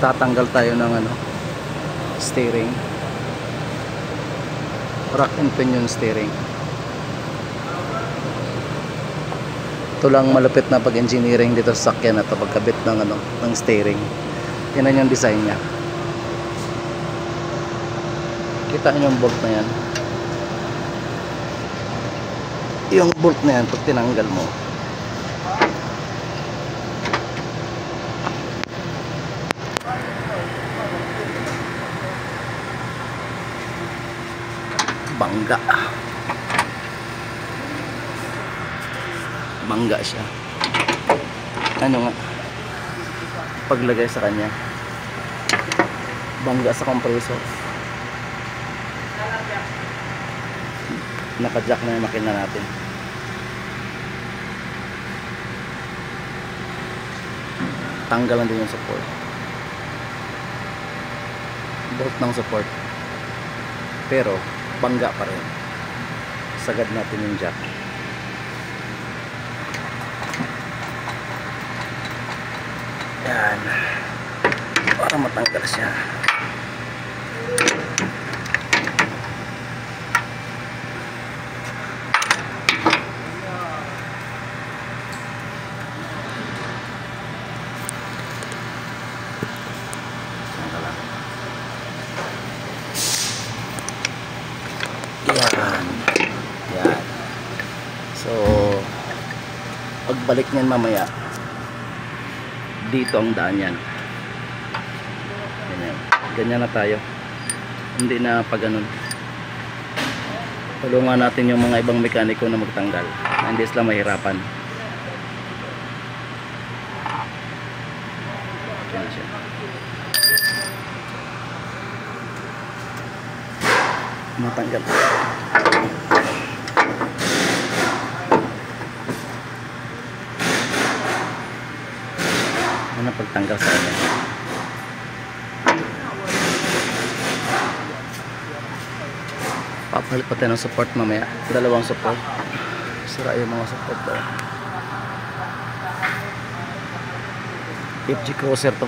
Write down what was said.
Magtatanggal tayo ng steering, rack and pinion steering. Ito lang malupit na pag-engineering dito sa sakyan na ito, pagkabit ng steering. Yan yung design niya. Kita nyo yung bolt na yan. Yung bolt na yan, pag tinanggal mo, bangga siya. Ano nga, paglagay sa kanya, bangga sa compressor. Naka-jack na yung makina natin. Tanggalan din yung support, bolt ng support, pero bangga pa rin. Sagad natin yung jack. Yan, para matanggal siya. Yan. So, pagbalik niyan mamaya, dito ang daan yan. Ganyan na tayo. Hindi na pag ganun. Tulungan natin yung mga ibang mekaniko na magtanggal, na hindi sila mahirapan. Yan siya. Matanggal. Ano pagtanggal sa kanya? Papalit pa tayo ng support mamaya. Dalawang support. Sira yung mga support daw. FG Cruiser to.